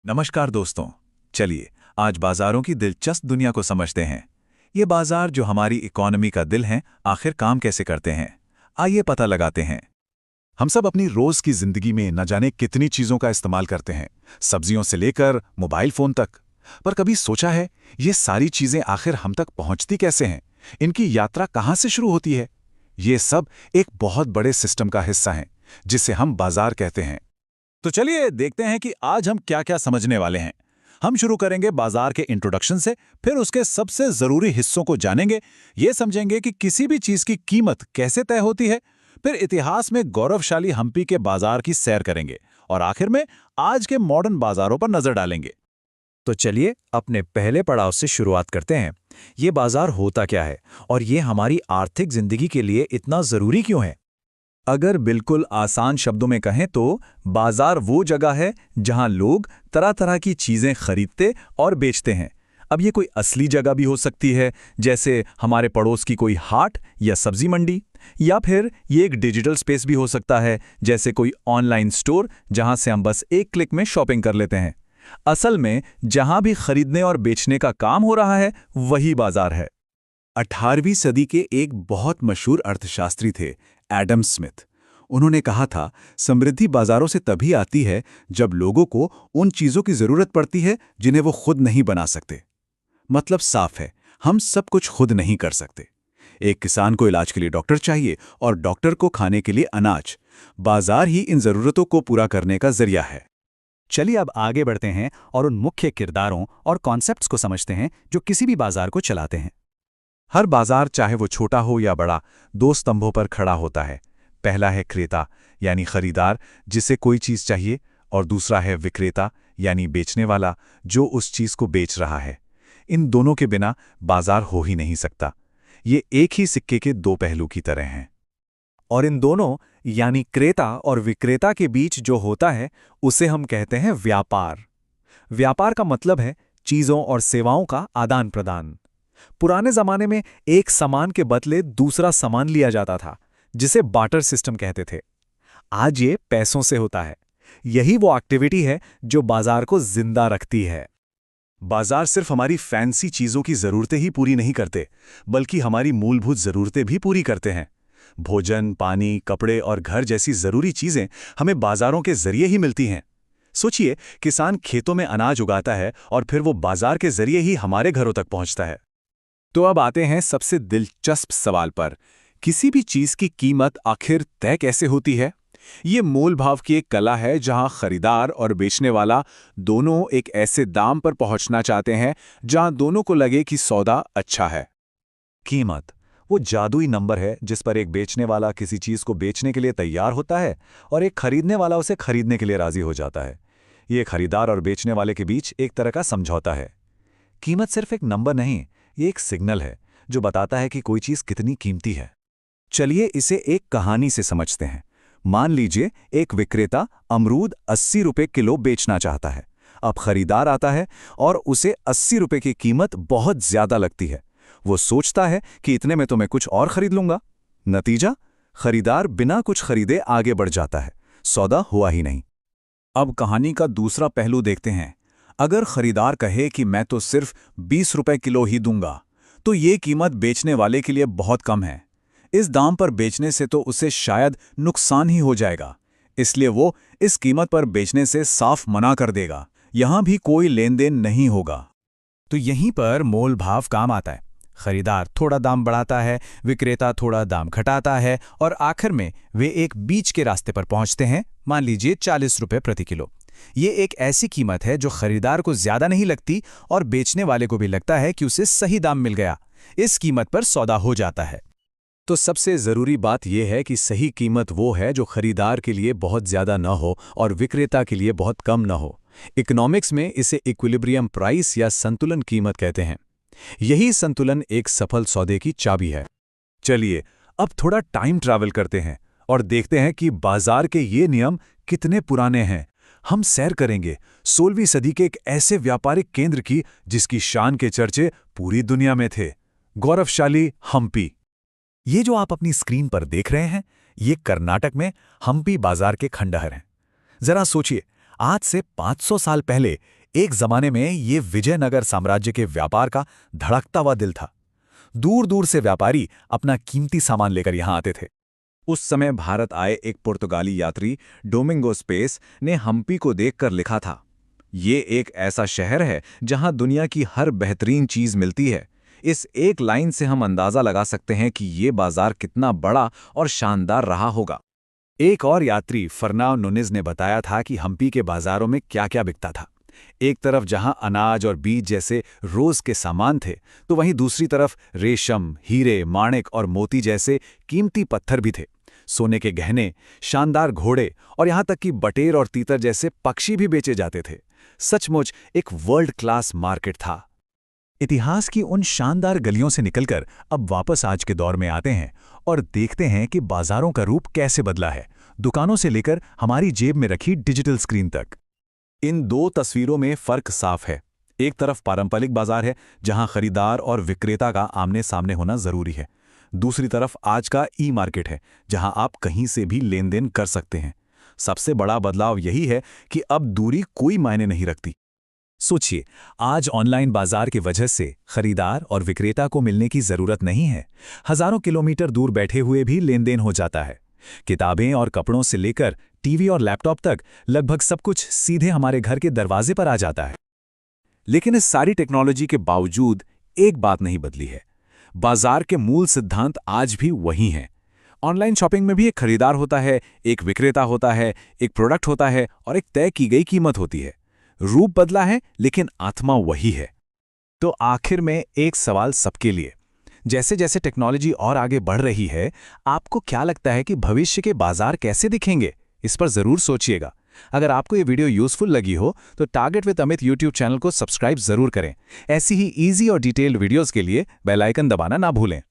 नमस्कार दोस्तों। चलिए आज बाजारों की दिलचस्प दुनिया को समझते हैं। ये बाजार जो हमारी इकोनॉमी का दिल हैं, आखिर काम कैसे करते हैं, आइए पता लगाते हैं। हम सब अपनी रोज की जिंदगी में न जाने कितनी चीजों का इस्तेमाल करते हैं, सब्जियों से लेकर मोबाइल फोन तक। पर कभी सोचा है ये सारी चीजें आखिर हम तक पहुंचती कैसे हैं? इनकी यात्रा कहां से शुरू होती है? ये सब एक बहुत बड़े सिस्टम का हिस्सा है जिसे हम बाजार कहते हैं। तो चलिए देखते हैं कि आज हम क्या क्या समझने वाले हैं। हम शुरू करेंगे बाजार के इंट्रोडक्शन से, फिर उसके सबसे जरूरी हिस्सों को जानेंगे, ये समझेंगे कि किसी भी चीज की कीमत कैसे तय होती है, फिर इतिहास में गौरवशाली हम्पी के बाजार की सैर करेंगे और आखिर में आज के मॉडर्न बाजारों पर नजर डालेंगे। तो चलिए अपने पहले पड़ाव से शुरुआत करते हैं। ये बाजार होता क्या है और ये हमारी आर्थिक जिंदगी के लिए इतना जरूरी क्यों है? अगर बिल्कुल आसान शब्दों में कहें तो बाजार वो जगह है जहां लोग तरह तरह की चीजें खरीदते और बेचते हैं। अब ये कोई असली जगह भी हो सकती है, जैसे हमारे पड़ोस की कोई हाट या सब्जी मंडी, या फिर ये एक डिजिटल स्पेस भी हो सकता है, जैसे कोई ऑनलाइन स्टोर जहां से हम बस एक क्लिक में शॉपिंग कर लेते हैं। असल में जहां भी खरीदने और बेचने का काम हो रहा है वही बाजार है। 18वीं सदी के एक बहुत मशहूर अर्थशास्त्री थे एडम स्मिथ। उन्होंने कहा था, समृद्धि बाजारों से तभी आती है जब लोगों को उन चीजों की जरूरत पड़ती है जिन्हें वो खुद नहीं बना सकते। मतलब साफ है, हम सब कुछ खुद नहीं कर सकते। एक किसान को इलाज के लिए डॉक्टर चाहिए और डॉक्टर को खाने के लिए अनाज। बाजार ही इन जरूरतों को पूरा करने का जरिया है। चलिए अब आगे बढ़ते हैं और उन मुख्य किरदारों और कॉन्सेप्ट्स को समझते हैं जो किसी भी बाजार को चलाते हैं। हर बाजार, चाहे वो छोटा हो या बड़ा, दो स्तंभों पर खड़ा होता है। पहला है क्रेता यानी खरीदार जिसे कोई चीज चाहिए, और दूसरा है विक्रेता यानी बेचने वाला जो उस चीज को बेच रहा है। इन दोनों के बिना बाजार हो ही नहीं सकता। ये एक ही सिक्के के दो पहलू की तरह हैं। और इन दोनों यानी क्रेता और विक्रेता के बीच जो होता है उसे हम कहते हैं व्यापार। व्यापार का मतलब है चीजों और सेवाओं का आदान प्रदान। पुराने जमाने में एक सामान के बदले दूसरा सामान लिया जाता था, जिसे बार्टर सिस्टम कहते थे। आज ये पैसों से होता है। यही वो एक्टिविटी है जो बाजार को जिंदा रखती है। बाजार सिर्फ हमारी फैंसी चीजों की जरूरतें ही पूरी नहीं करते, बल्कि हमारी मूलभूत जरूरतें भी पूरी करते हैं। भोजन, पानी, कपड़े और घर जैसी जरूरी चीजें हमें बाजारों के जरिए ही मिलती हैं। सोचिए, किसान खेतों में अनाज उगाता है और फिर वो बाजार के जरिए ही हमारे घरों तक पहुंचता है। तो अब आते हैं सबसे दिलचस्प सवाल पर, किसी भी चीज की कीमत आखिर तय कैसे होती है? ये मोल भाव की एक कला है जहां खरीदार और बेचने वाला दोनों एक ऐसे दाम पर पहुंचना चाहते हैं जहां दोनों को लगे कि सौदा अच्छा है। कीमत वो जादुई नंबर है जिस पर एक बेचने वाला किसी चीज को बेचने के लिए तैयार होता है और एक खरीदने वाला उसे खरीदने के लिए राजी हो जाता है। ये खरीदार और बेचने वाले के बीच एक तरह का समझौता है। कीमत सिर्फ एक नंबर नहीं, ये एक सिग्नल है जो बताता है कि कोई चीज कितनी कीमती है। चलिए इसे एक कहानी से समझते हैं। मान लीजिए एक विक्रेता अमरूद 80 रुपए किलो बेचना चाहता है। अब खरीदार आता है और उसे 80 रुपए की कीमत बहुत ज्यादा लगती है। वो सोचता है कि इतने में तो मैं कुछ और खरीद लूंगा। नतीजा, खरीदार बिना कुछ खरीदे आगे बढ़ जाता है। सौदा हुआ ही नहीं। अब कहानी का दूसरा पहलू देखते हैं। अगर खरीदार कहे कि मैं तो सिर्फ 20 रुपए किलो ही दूंगा, तो ये कीमत बेचने वाले के लिए बहुत कम है। इस दाम पर बेचने से तो उसे शायद नुकसान ही हो जाएगा, इसलिए वो इस कीमत पर बेचने से साफ मना कर देगा। यहां भी कोई लेन देन नहीं होगा। तो यहीं पर मोल भाव काम आता है। खरीदार थोड़ा दाम बढ़ाता है, विक्रेता थोड़ा दाम घटाता है और आखिर में वे एक बीच के रास्ते पर पहुंचते हैं। मान लीजिए 40 रुपए प्रति किलो। ये एक ऐसी कीमत है जो खरीदार को ज्यादा नहीं लगती और बेचने वाले को भी लगता है कि उसे सही दाम मिल गया। इस कीमत पर सौदा हो जाता है। तो सबसे जरूरी बात यह है कि सही कीमत वो है जो खरीदार के लिए बहुत ज्यादा न हो और विक्रेता के लिए बहुत कम न हो। इकोनॉमिक्स में इसे इक्विलिब्रियम प्राइस या संतुलन कीमत कहते हैं। यही संतुलन एक सफल सौदे की चाबी है। चलिए अब थोड़ा टाइम ट्रैवल करते हैं और देखते हैं कि बाजार के ये नियम कितने पुराने हैं। हम सैर करेंगे 16वीं सदी के एक ऐसे व्यापारिक केंद्र की जिसकी शान के चर्चे पूरी दुनिया में थे, गौरवशाली हम्पी। ये जो आप अपनी स्क्रीन पर देख रहे हैं, ये कर्नाटक में हम्पी बाजार के खंडहर हैं। जरा सोचिए, आज से 500 साल पहले एक जमाने में ये विजयनगर साम्राज्य के व्यापार का धड़कता हुआ दिल था। दूर दूर से व्यापारी अपना कीमती सामान लेकर यहां आते थे। उस समय भारत आए एक पुर्तगाली यात्री डोमिंगो पेस ने हम्पी को देखकर लिखा था, ये एक ऐसा शहर है जहां दुनिया की हर बेहतरीन चीज मिलती है। इस एक लाइन से हम अंदाजा लगा सकते हैं कि ये बाजार कितना बड़ा और शानदार रहा होगा। एक और यात्री फर्नाओ नुनिज ने बताया था कि हम्पी के बाजारों में क्या क्या बिकता था। एक तरफ जहां अनाज और बीज जैसे रोज के सामान थे, तो वहीं दूसरी तरफ रेशम, हीरे, माणिक और मोती जैसे कीमती पत्थर भी थे। सोने के गहने, शानदार घोड़े और यहां तक कि बटेर और तीतर जैसे पक्षी भी बेचे जाते थे। सचमुच एक वर्ल्ड क्लास मार्केट था। इतिहास की उन शानदार गलियों से निकलकर अब वापस आज के दौर में आते हैं और देखते हैं कि बाजारों का रूप कैसे बदला है, दुकानों से लेकर हमारी जेब में रखी डिजिटल स्क्रीन तक। इन दो तस्वीरों में फर्क साफ है। एक तरफ पारंपरिक बाजार है जहां खरीदार और विक्रेता का आमने सामने होना जरूरी है। दूसरी तरफ आज का ई मार्केट है जहां आप कहीं से भी लेन देन कर सकते हैं। सबसे बड़ा बदलाव यही है कि अब दूरी कोई मायने नहीं रखती। सोचिए, आज ऑनलाइन बाजार की वजह से खरीदार और विक्रेता को मिलने की जरूरत नहीं है। हजारों किलोमीटर दूर बैठे हुए भी लेन देन हो जाता है। किताबें और कपड़ों से लेकर टीवी और लैपटॉप तक लगभग सब कुछ सीधे हमारे घर के दरवाजे पर आ जाता है। लेकिन इस सारी टेक्नोलॉजी के बावजूद एक बात नहीं बदली है। बाजार के मूल सिद्धांत आज भी वही हैं। ऑनलाइन शॉपिंग में भी एक खरीदार होता है, एक विक्रेता होता है, एक प्रोडक्ट होता है और एक तय की गई कीमत होती है। रूप बदला है लेकिन आत्मा वही है। तो आखिर में एक सवाल सबके लिए, जैसे जैसे टेक्नोलॉजी और आगे बढ़ रही है, आपको क्या लगता है कि भविष्य के बाजार कैसे दिखेंगे? इस पर जरूर सोचिएगा। अगर आपको ये वीडियो यूजफुल लगी हो तो target with Amit YouTube channel को सब्सक्राइब जरूर करें। ऐसी ही इजी और डिटेल्ड वीडियोस के लिए बेल आइकन दबाना ना भूलें।